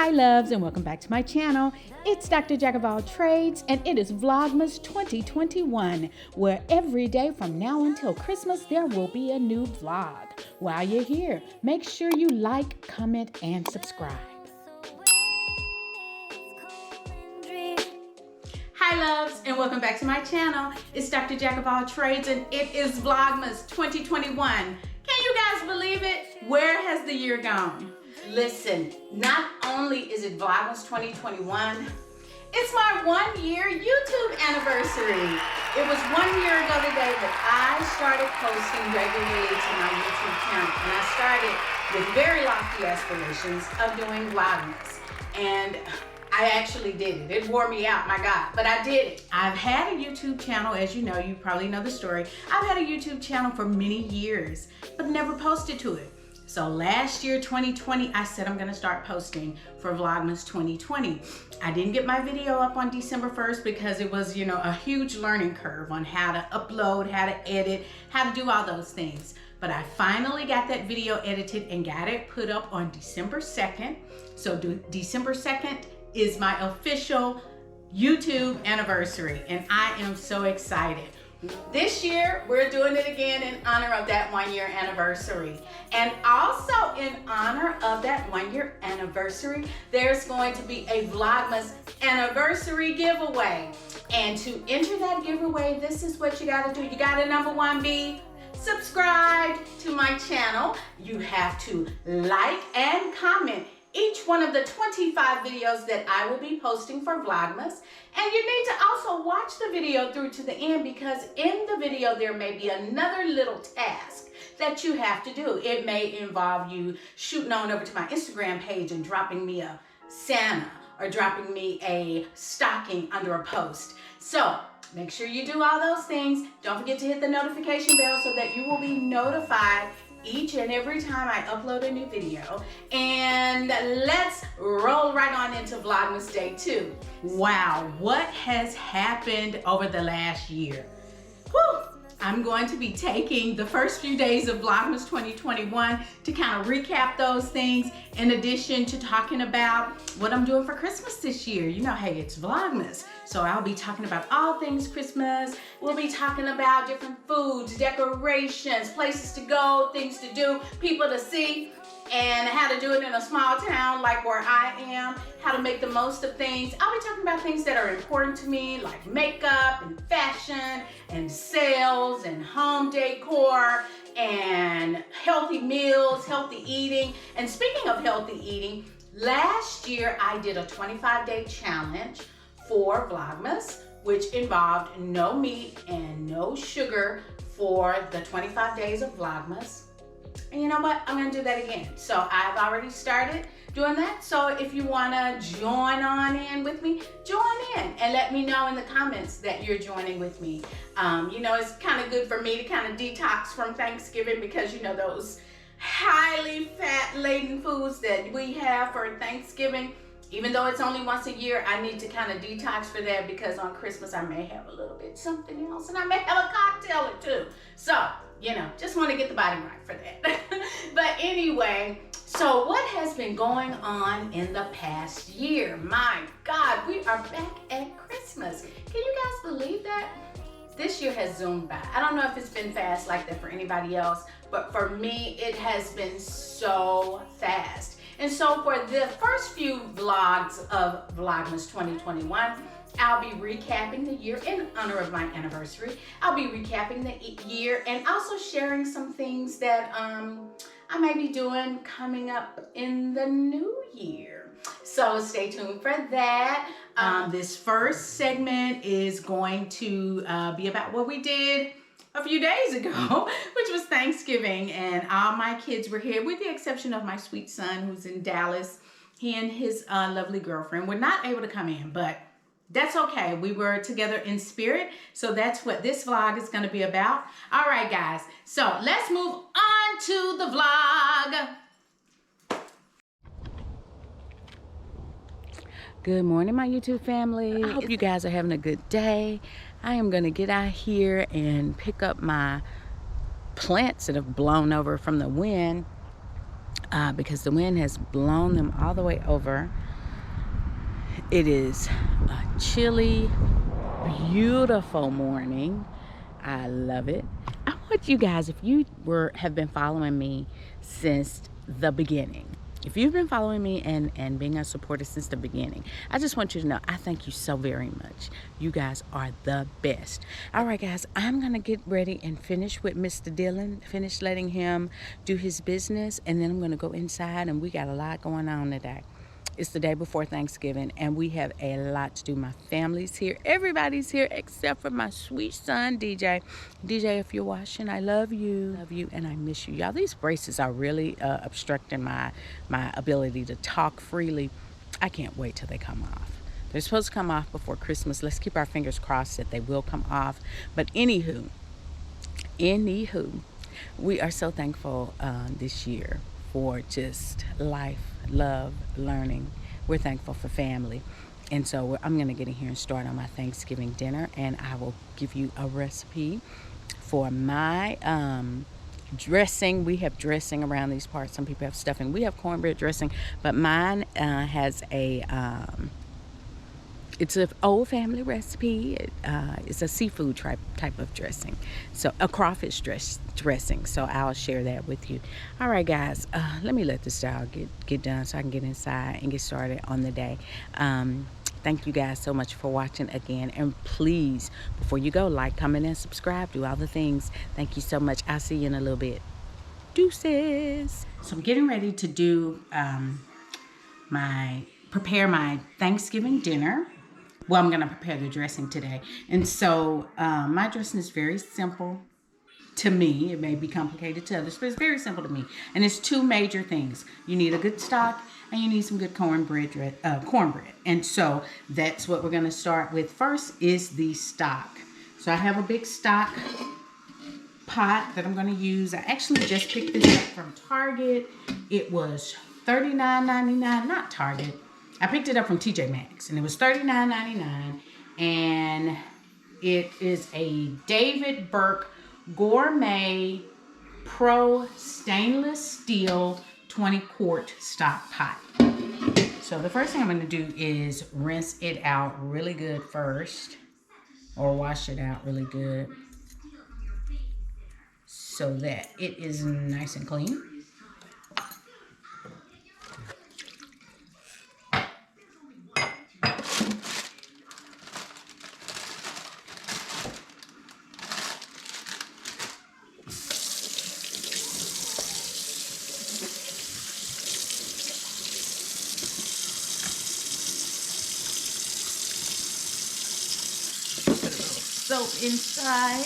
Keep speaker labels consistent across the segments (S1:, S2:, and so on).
S1: Hi loves, and welcome back to my channel. It's Dr. Jack of all trades, and it is Vlogmas 2021, where every day from now until Christmas there will be a new vlog. While you're here, make sure you like, comment, and subscribe. Hi loves, and welcome back to my channel. It's Dr. Jack of all trades, and it is Vlogmas 2021. Can you guys believe it? Where has the year gone? Listen, not only is it Vlogmas 2021, it's my 1 year YouTube anniversary. It was 1 year ago today that I started posting regularly to my YouTube channel, and I started with very lofty aspirations of doing Vlogmas. And I actually did it. It wore me out, my God, but I did it. I've had a YouTube channel, as you know, you probably know the story. I've had a YouTube channel for many years, but never posted to it. So last year, 2020, I said I'm gonna start posting for Vlogmas 2020. I didn't get my video up on December 1st because it was, a huge learning curve on how to upload, how to edit, how to do all those things. But I finally got that video edited and got it put up on December 2nd. So December 2nd is my official YouTube anniversary, and I am so excited. This year, we're doing it again in honor of that 1 year anniversary. And also in honor of that 1 year anniversary, there's going to be a Vlogmas anniversary giveaway. And to enter that giveaway, this is what you gotta do. You gotta, number one, be subscribed to my channel. You have to like and comment each one of the 25 videos that I will be posting for Vlogmas. And you need to also watch the video through to the end, because in the video there may be another little task that you have to do. It may involve you shooting on over to my Instagram page and dropping me a Santa or dropping me a stocking under a post. So make sure you do all those things. Don't forget to hit the notification bell so that you will be notified each and every time I upload a new video. And let's roll right on into Vlogmas Day 2. Wow, what has happened over the last year? Whew. I'm going to be taking the first few days of Vlogmas 2021 to kind of recap those things, in addition to talking about what I'm doing for Christmas this year. Hey, it's Vlogmas, so I'll be talking about all things Christmas. We'll be talking about different foods, decorations, places to go, things to do, people to see, and how to do it in a small town like where I am, how to make the most of things. I'll be talking about things that are important to me, like makeup and fashion and sales and home decor and healthy meals, healthy eating. And speaking of healthy eating, last year I did a 25-day challenge for Vlogmas, which involved no meat and no sugar for the 25 days of Vlogmas. And you know what? I'm gonna do that again. So I've already started doing that. So if you wanna join on in with me, join in and let me know in the comments that you're joining with me. It's kind of good for me to kind of detox from Thanksgiving, because those highly fat-laden foods that we have for Thanksgiving, even though it's only once a year, I need to kind of detox for that, because on Christmas I may have a little bit something else, and I may have a cocktail or two. So, just want to get the body right for that. But anyway, so what has been going on in the past year? My God, we are back at Christmas. Can you guys believe that? This year has zoomed by. I don't know if it's been fast like that for anybody else, but for me, it has been so fast. And so for the first few vlogs of Vlogmas 2021, I'll be recapping the year in honor of my anniversary. I'll be recapping the year and also sharing some things that I may be doing coming up in the new year. So stay tuned for that. This first segment is going to be about what we did a few days ago, which was Thanksgiving, and all my kids were here, with the exception of my sweet son who's in Dallas. He and his lovely girlfriend were not able to come in, but that's okay. We were together in spirit, so that's what this vlog is going to be about. All right, guys, so let's move on to the vlog. Good morning, my YouTube family. I hope you guys are having a good day. I am going to get out here and pick up my plants that have blown over from the wind, because the wind has blown them all the way over. It is a chilly, beautiful morning. I love it. I want you guys, if you have been following me since the beginning, if you've been following me and being a supporter since the beginning, I just want you to know I thank you so very much. You guys are the best. All right, guys, I'm going to get ready and finish with Mr. Dillon, finish letting him do his business, and then I'm going to go inside, and we got a lot going on today. It's the day before Thanksgiving, and we have a lot to do. My family's here. Everybody's here except for my sweet son, DJ. DJ, if you're watching, I love you. Love you, and I miss you. Y'all, these braces are really obstructing my ability to talk freely. I can't wait till they come off. They're supposed to come off before Christmas. Let's keep our fingers crossed that they will come off. But anywho, we are so thankful this year for just life, love, learning. We're thankful for family. And so I'm going to get in here and start on my Thanksgiving dinner, and I will give you a recipe for my dressing. We have dressing around these parts. Some people have stuffing. We have cornbread dressing, but mine has it's an old family recipe. It's a seafood type of dressing, so a crawfish dressing. So I'll share that with you. All right, guys, let me let this dog get done so I can get inside and get started on the day. Thank you guys so much for watching again, and please, before you go, like, comment, and subscribe. Do all the things. Thank you so much. I'll see you in a little bit. Deuces. So I'm getting ready to do prepare my Thanksgiving dinner. Well, I'm going to prepare the dressing today. And so my dressing is very simple to me. It may be complicated to others, but it's very simple to me. And it's two major things. You need a good stock, and you need some good cornbread. And so that's what we're going to start with. First is the stock. So I have a big stock pot that I'm going to use. I actually just picked this up from Target. It was $39.99, not Target. I picked it up from TJ Maxx, and it was $39.99, and it is a David Burke Gourmet Pro Stainless Steel 20 quart stock pot. So the first thing I'm going to do is rinse it out really good first, or wash it out really good, so that it is nice and clean. Soap inside.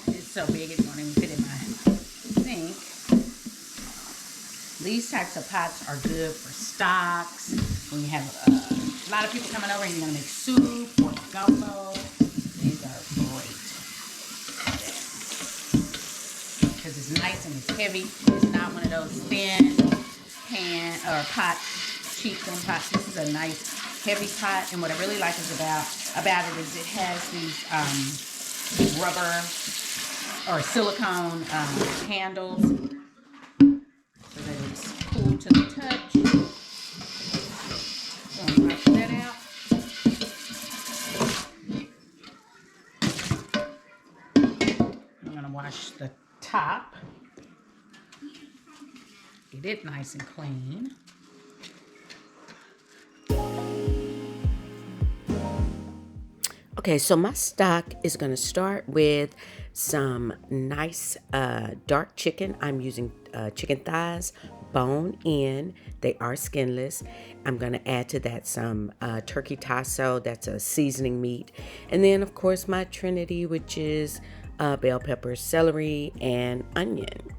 S1: It's so big it won't even fit in my sink. These types of pots are good for stocks. When you have a lot of people coming over and you're gonna make soup or gumbo. These are great because it's nice and it's heavy. It's not one of those thin pan or pot, cheap thin pots. This is a nice heavy pot, and what I really like is about it is it has these rubber or silicone handles, so that it's cool to the touch. So I'm gonna wash that out. Wash the top, get it nice and clean. Okay, so my stock is going to start with some nice dark chicken. I'm using chicken thighs, bone in. They are skinless. I'm going to add to that some turkey tasso. That's a seasoning meat. And then, of course, my trinity, which is bell peppers, celery, and onion.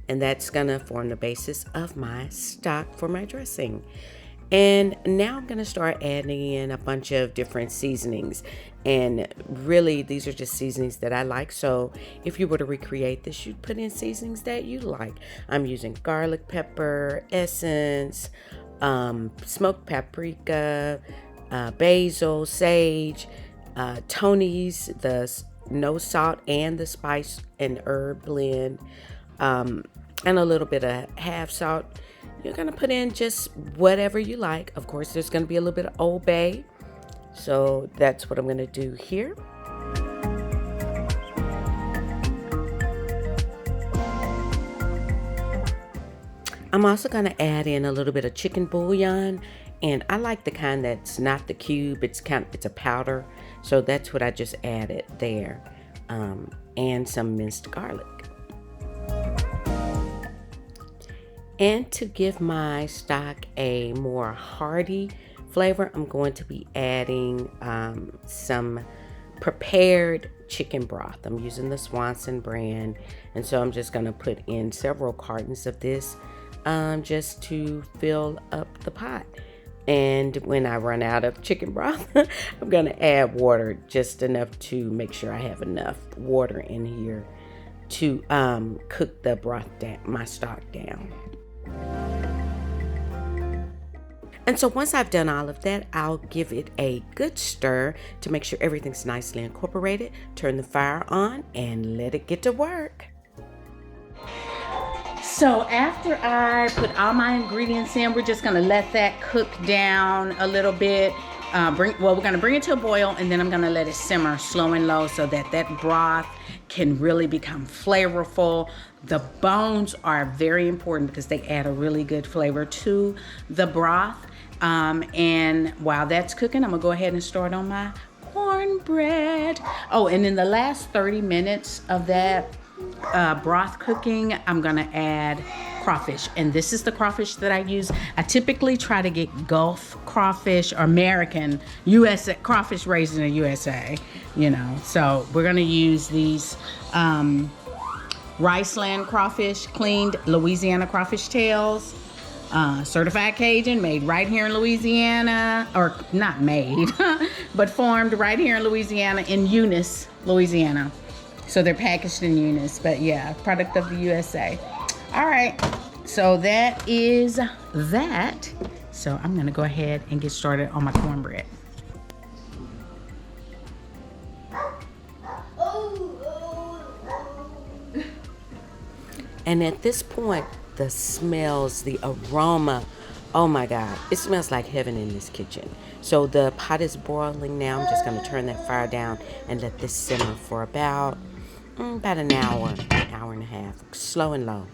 S1: And that's gonna form the basis of my stock for my dressing. And now I'm gonna start adding in a bunch of different seasonings. And really, these are just seasonings that I like. So if you were to recreate this, you'd put in seasonings that you like. I'm using garlic pepper, essence, smoked paprika,
S2: basil, sage, Tony's, the no salt and the spice and herb blend, and a little bit of half salt. You're going to put in just whatever you like. Of course, there's going to be a little bit of Old Bay. So that's what I'm going to do here. I'm also going to add in a little bit of chicken bouillon, and I like the kind that's not the cube. It's a powder, so that's what I just added there, and some minced garlic. And to give my stock a more hearty flavor, I'm going to be adding some prepared chicken broth. I'm using the Swanson brand, and so I'm just going to put in several cartons of this just to fill up the pot. And when I run out of chicken broth, I'm going to add water, just enough to make sure I have enough water in here to cook the broth down, my stock down. And so once I've done all of that, I'll give it a good stir to make sure everything's nicely incorporated. Turn the fire on and let it get to work.
S1: So after I put all my ingredients in, we're just gonna let that cook down a little bit. We're gonna bring it to a boil, and then I'm gonna let it simmer slow and low so that that broth can really become flavorful. The bones are very important because they add a really good flavor to the broth. And while that's cooking, I'm gonna go ahead and start on my cornbread. Oh, and in the last 30 minutes of that broth cooking, I'm gonna add crawfish, and this is the crawfish that I use. I typically try to get Gulf crawfish or American USA crawfish raised in the USA, you know. So we're gonna use these Riceland crawfish, cleaned Louisiana crawfish tails, certified Cajun, made right here in Louisiana, or not made, but formed right here in Louisiana, in Eunice, Louisiana. So they're packaged in Eunice, but yeah, product of the USA. All right, so that is that. So I'm gonna go ahead and get started on my cornbread.
S2: And at this point, the smells, the aroma, oh my God, it smells like heaven in this kitchen. So the pot is boiling now. I'm just gonna turn that fire down and let this simmer for about an hour and a half, slow and low.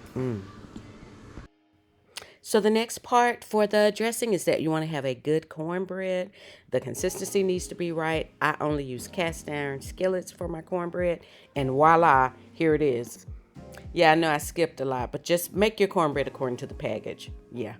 S2: So the next part for the dressing is that you want to have a good cornbread. The consistency needs to be right. I only use cast iron skillets for my cornbread, and voila, here it is. Yeah, I know I skipped a lot, but just make your cornbread according to the package. Yeah,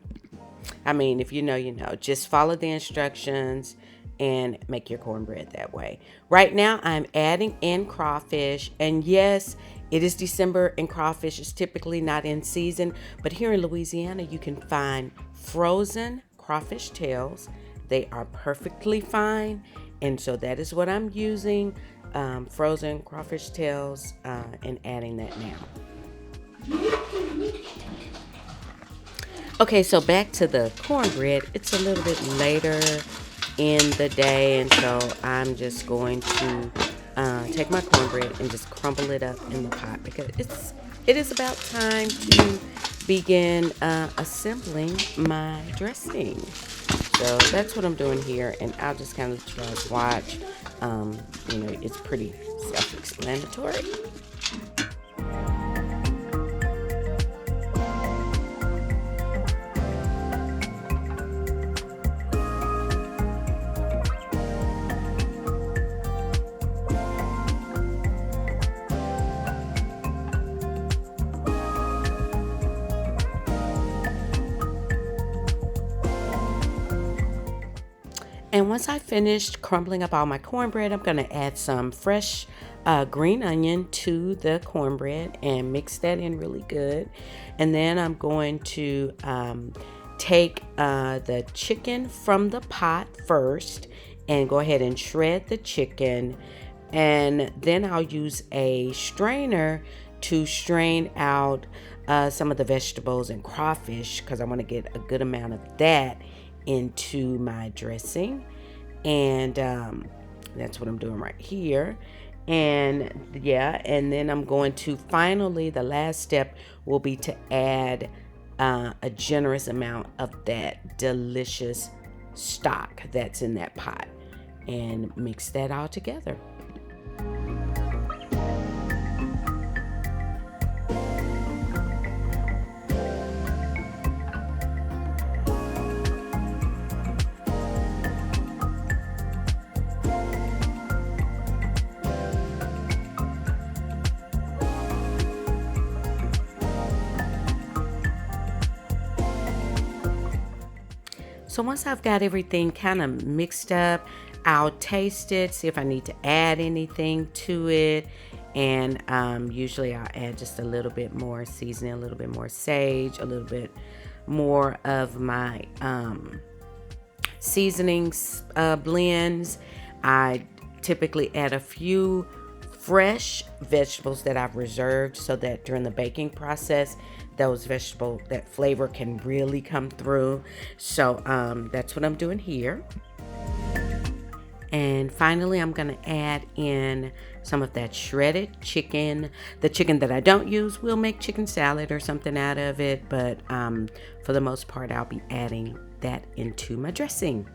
S2: I mean, if you know, you know. Just follow the instructions and make your cornbread that way. Right now, I'm adding in crawfish, and yes, it is December and crawfish is typically not in season, but here in Louisiana, you can find frozen crawfish tails. They are perfectly fine, and so that is what I'm using, frozen crawfish tails, and adding that now. Okay, so back to the cornbread. It's a little bit later in the day, and so I'm just going to take my cornbread and just crumble it up in the pot, because it is about time to begin assembling my dressing. So that's what I'm doing here, and I'll just kind of just watch. You know, it's pretty self-explanatory. And once I finished crumbling up all my cornbread, I'm going to add some fresh green onion to the cornbread and mix that in really good. And then I'm going to take the chicken from the pot first and go ahead and shred the chicken. And then I'll use a strainer to strain out some of the vegetables and crawfish, because I want to get a good amount of that into my dressing. And that's what I'm doing right here. And yeah, and then I'm going to finally, the last step will be to add a generous amount of that delicious stock that's in that pot and mix that all together. So once I've got everything kind of mixed up, I'll taste it, see if I need to add anything to it. And usually I'll add just a little bit more seasoning, a little bit more sage, a little bit more of my seasonings blends. I typically add a few fresh vegetables that I've reserved so that during the baking process, that flavor can really come through. So that's what I'm doing here. And finally, I'm gonna add in some of that shredded chicken. The chicken that I don't use, we'll make chicken salad or something out of it, but for the most part, I'll be adding that into my dressing.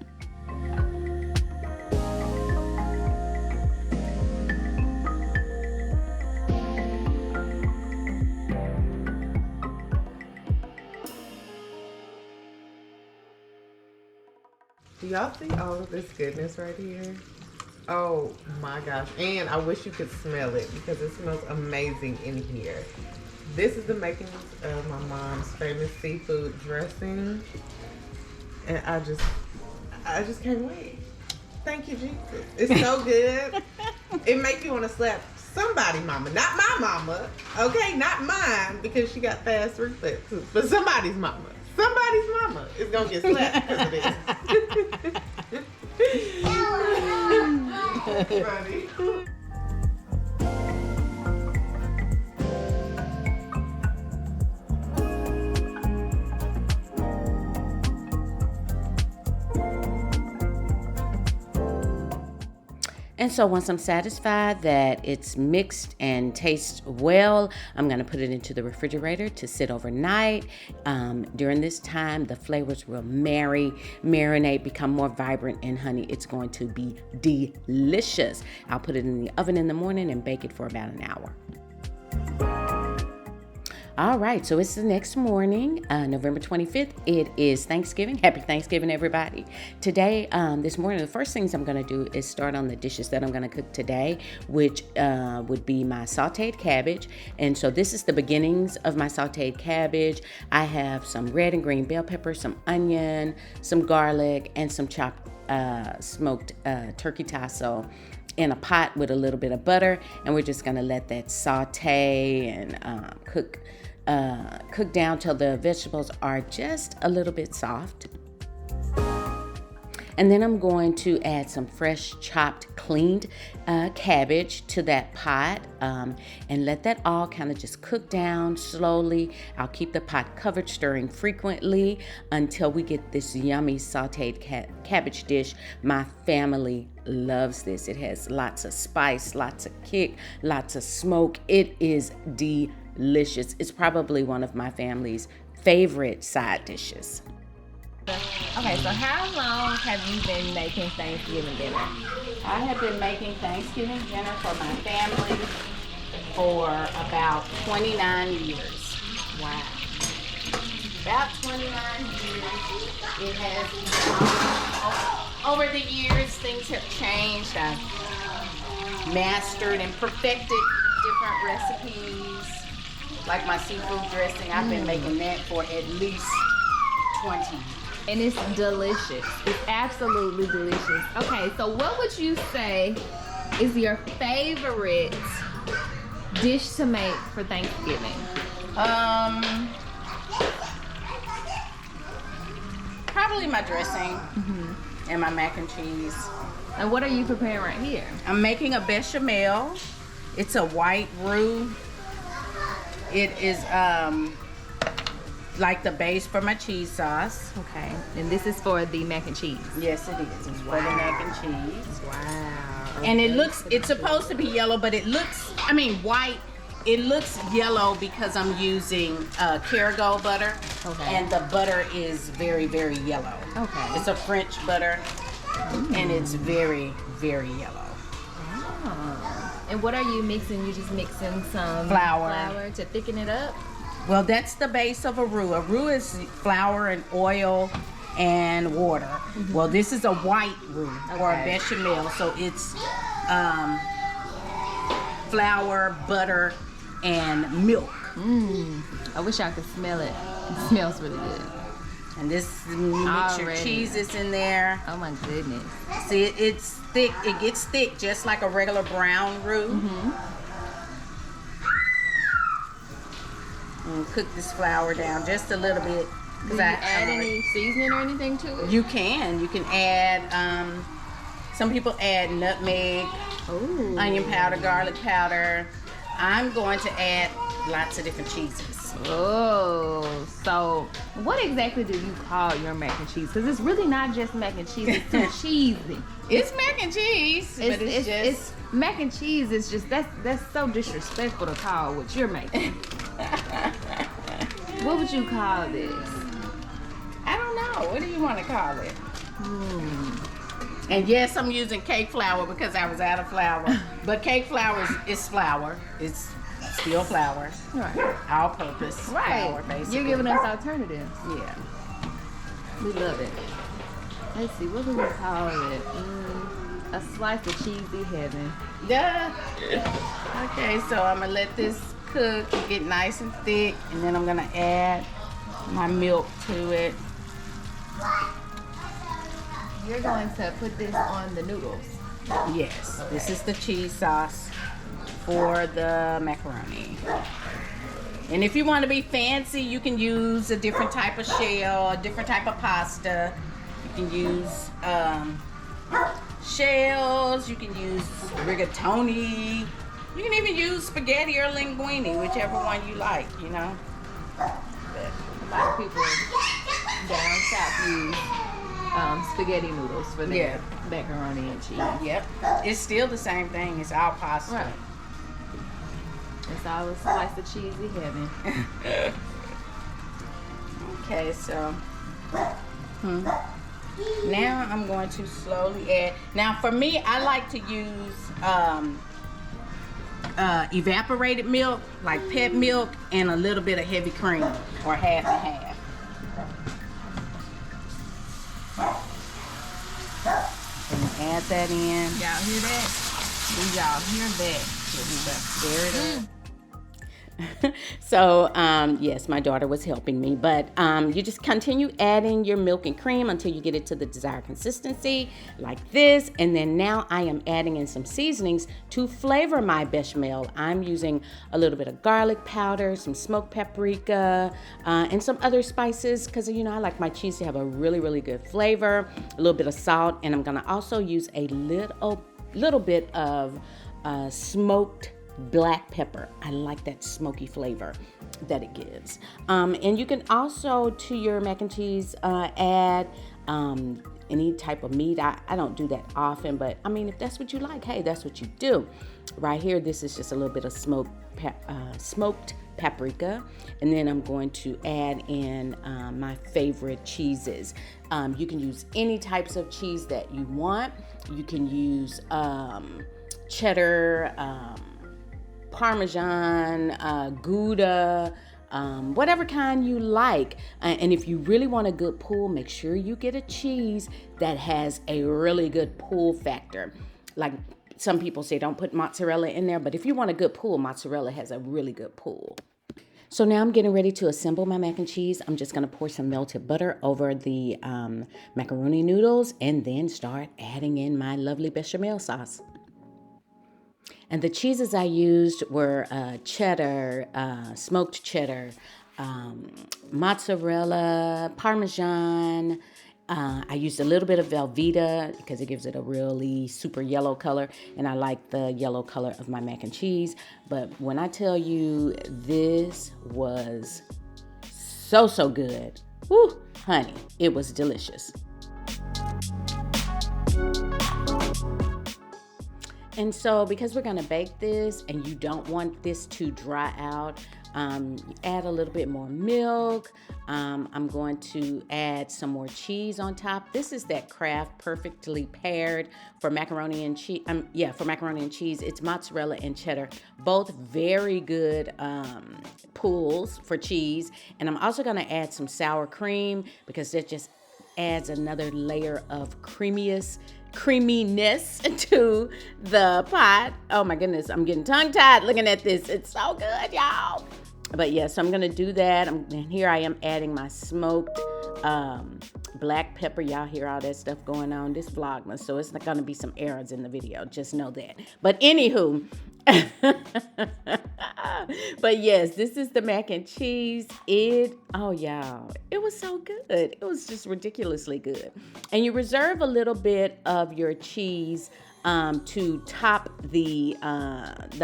S3: Do y'all see all of this goodness right here? Oh my gosh. And I wish you could smell it because it smells amazing in here. This is the makings of my mom's famous seafood dressing. And I just can't wait. Thank you, Jesus. It's so good. It makes you want to slap somebody mama. Not my mama. Okay, not mine because she got fast reflexes. But somebody's mama. Somebody's mama is gonna get slapped because of this. Funny.
S2: And so once I'm satisfied that it's mixed and tastes well, I'm gonna put it into the refrigerator to sit overnight. During this time, the flavors will marinate, become more vibrant, and honey, it's going to be delicious. I'll put it in the oven in the morning and bake it for about an hour. All right, so it's the next morning, November 25th. It is Thanksgiving. Happy Thanksgiving, everybody. Today, this morning, the first things I'm going to do is start on the dishes that I'm going to cook today, which would be my sauteed cabbage. And so this is the beginnings of my sauteed cabbage. I have some red and green bell pepper, some onion, some garlic, and some chopped smoked turkey tassel in a pot with a little bit of butter. And we're just going to let that saute and cook down till the vegetables are just a little bit soft. And then I'm going to add some fresh chopped cleaned cabbage to that pot and let that all kind of just cook down slowly. I'll keep the pot covered, stirring frequently until we get this yummy sauteed cabbage dish. My family loves this. It has lots of spice, lots of kick, lots of smoke. It is delicious. It's probably one of my family's favorite side dishes.
S4: Okay, so how long have you been making Thanksgiving dinner?
S1: I have been making Thanksgiving dinner for my family for about 29 years.
S4: Wow.
S1: About 29 years. It has been, over the years, things have changed. I've mastered and perfected different recipes. Like my seafood dressing, I've been making that for at least 20 years.
S4: And it's delicious. It's absolutely delicious. Okay, so what would you say is your favorite dish to make for Thanksgiving?
S1: Probably my dressing and my mac and cheese.
S4: And what are you preparing right here?
S1: I'm making a bechamel. It's a white roux. It is like the base for my cheese sauce.
S4: Okay. And this is for the mac and cheese.
S1: Yes, it is. It's for the mac and cheese.
S4: Wow.
S1: And it's supposed to be yellow, but white. It looks yellow because I'm using Kerrygold butter.
S4: Okay.
S1: And the butter is very, very yellow.
S4: Okay.
S1: It's a French butter, and it's very, very yellow.
S4: Oh. And what are you mixing? You just mixing some
S1: Flour
S4: to thicken it up?
S1: Well, that's the base of a roux. A roux is flour and oil and water. Mm-hmm. Well, this is a white roux or a bechamel, so it's flour, butter, and milk.
S4: I wish I could smell it. It smells really good.
S1: And this mix your cheeses in there.
S4: Oh my goodness.
S1: See, it's thick. It gets thick just like a regular brown roux.
S4: Mm-hmm.
S1: And cook this flour down just a little bit.
S4: Do you add any seasoning or anything to it?
S1: You can add, some people add nutmeg, onion powder, garlic powder. I'm going to add lots of different cheeses.
S4: Oh, so what exactly do you call your mac and cheese? Because it's really not just mac and cheese, it's too cheesy.
S1: It's mac and cheese, but it's
S4: mac and cheese is just, that's so disrespectful to call what you're making. What would you call this?
S1: I don't know. What do you want to call it? And yes, I'm using cake flour because I was out of flour. But cake flour is flour. It's still flour.
S4: Right.
S1: All-purpose flour, basically.
S4: You're giving us alternatives.
S1: Yeah.
S4: We love it. Let's see, what do we call it? A slice of cheesy heaven.
S1: Yeah. Okay, so I'm going to let this cook and get nice and thick. And then I'm going to add my milk to it.
S4: You're going to put this on the noodles.
S1: Yes. Okay. This is the cheese sauce for the macaroni. And if you want to be fancy, you can use a different type of shell, a different type of pasta. You can use shells. You can use rigatoni. You can even use spaghetti or linguine, whichever one you like, you know.
S4: But a lot of people down south use spaghetti noodles for their macaroni and cheese.
S1: Yep. It's still the same thing. It's all pasta.
S4: Right. It's all a slice of cheesy heaven.
S1: Okay, so now I'm going to slowly add. Now for me, I like to use evaporated milk, like pet milk, and a little bit of heavy cream, or half and half. And add that in.
S4: Y'all hear that? Do y'all hear that?
S1: Stir it up.
S2: So, yes, my daughter was helping me, but you just continue adding your milk and cream until you get it to the desired consistency, like this. And then now I am adding in some seasonings to flavor my bechamel. I'm using a little bit of garlic powder, some smoked paprika, and some other spices because, you know, I like my cheese to have a really, really good flavor, a little bit of salt, and I'm going to also use a little bit of smoked black pepper. I like that smoky flavor that it gives. And you can also, to your mac and cheese, add any type of meat. I don't do that often, but I mean, if that's what you like, hey, that's what you do. Right here, this is just a little bit of smoked paprika. And then I'm going to add in my favorite cheeses. You can use any types of cheese that you want. You can use cheddar, Parmesan, Gouda, whatever kind you like. And if you really want a good pull, make sure you get a cheese that has a really good pull factor. Like some people say don't put mozzarella in there, but if you want a good pull, mozzarella has a really good pull. So now I'm getting ready to assemble my mac and cheese. I'm just going to pour some melted butter over the macaroni noodles and then start adding in my lovely bechamel sauce. And the cheeses I used were cheddar, smoked cheddar, mozzarella, Parmesan. I used a little bit of Velveeta because it gives it a really super yellow color. And I like the yellow color of my mac and cheese. But when I tell you this was so good. Woo, honey, it was delicious. And so because we're going to bake this and you don't want this to dry out, add a little bit more milk. I'm going to add some more cheese on top. This is that Kraft perfectly paired for macaroni and cheese. For macaroni and cheese. It's mozzarella and cheddar. Both very good pools for cheese. And I'm also going to add some sour cream because that just adds another layer of creaminess to the pot. Oh my goodness, I'm getting tongue-tied looking at this. It's so good, y'all. But yeah, so I'm gonna do that. And here I am adding my smoked black pepper. Y'all hear all that stuff going on. This Vlogmas, so it's not gonna be some errors in the video. Just know that. But anywho, but yes, this is the mac and cheese. Y'all, it was so good. It was just ridiculously good. And you reserve a little bit of your cheese to top the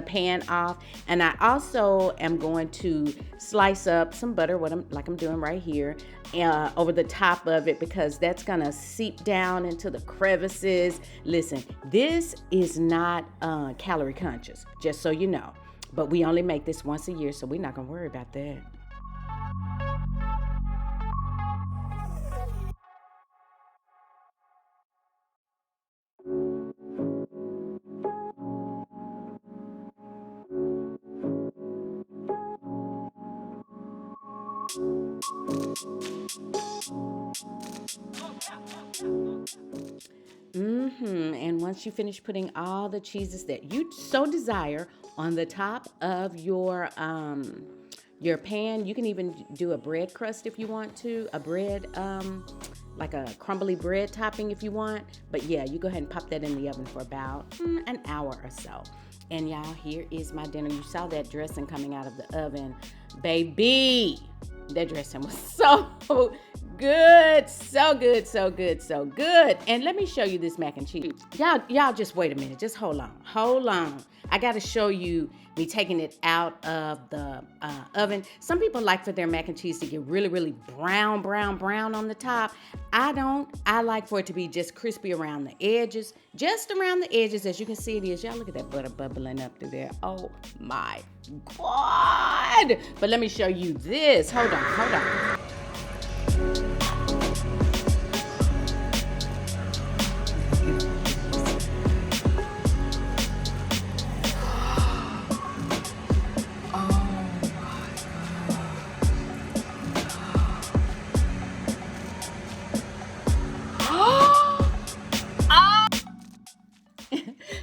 S2: pan off. And I also am going to slice up some butter, like I'm doing right here, over the top of it, because that's gonna seep down into the crevices. Listen, this is not calorie conscious, just so you know. But we only make this once a year, so we're not gonna worry about that. And once you finish putting all the cheeses that you so desire on the top of your pan, you can even do a bread crust if you want to, a bread, like a crumbly bread topping if you want. But yeah, you go ahead and pop that in the oven for about an hour or so. And y'all, here is my dinner. You saw that dressing coming out of the oven. Baby, that dressing was so good. So good, so good, so good. And let me show you this mac and cheese. Y'all just wait a minute. Just hold on. I got to show you me taking it out of the oven. Some people like for their mac and cheese to get really, really brown on the top. I don't. I like for it to be just crispy around the edges. Just around the edges, as you can see it is. Y'all look at that butter bubbling up through there. Oh my God. But let me show you this. Hold on.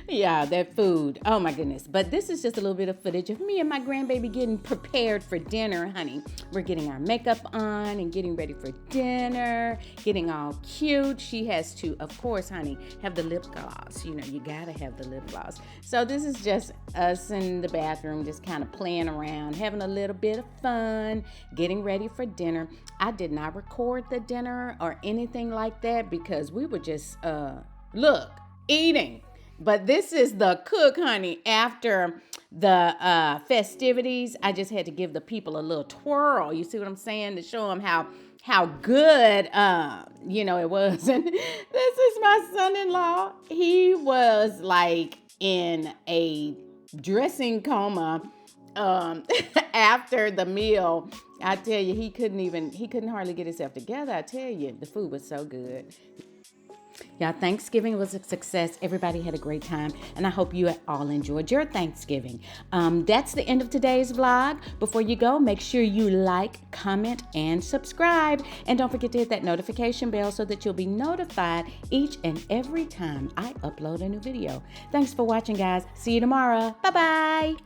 S2: Yeah, that food. Oh my goodness. But this is just a little bit of footage of me and my grandbaby getting prepared for dinner, honey. We're getting our makeup on and getting ready for dinner, getting all cute. She has to, of course, honey, have the lip gloss. You know, you gotta have the lip gloss. So this is just us in the bathroom, just kind of playing around, having a little bit of fun, getting ready for dinner. I did not record the dinner or anything like that because we were just, eating. But this is the cook, honey. After the festivities, I just had to give the people a little twirl. You see what I'm saying? To show them how good, it was. And this is my son-in-law. He was like in a dressing coma after the meal. I tell you, he couldn't hardly get himself together. I tell you, the food was so good. Y'all, Thanksgiving was a success. Everybody had a great time, and I hope you all enjoyed your Thanksgiving. That's the end of today's vlog. Before you go, make sure you like, comment, and subscribe. And don't forget to hit that notification bell so that you'll be notified each and every time I upload a new video. Thanks for watching, guys. See you tomorrow. Bye-bye.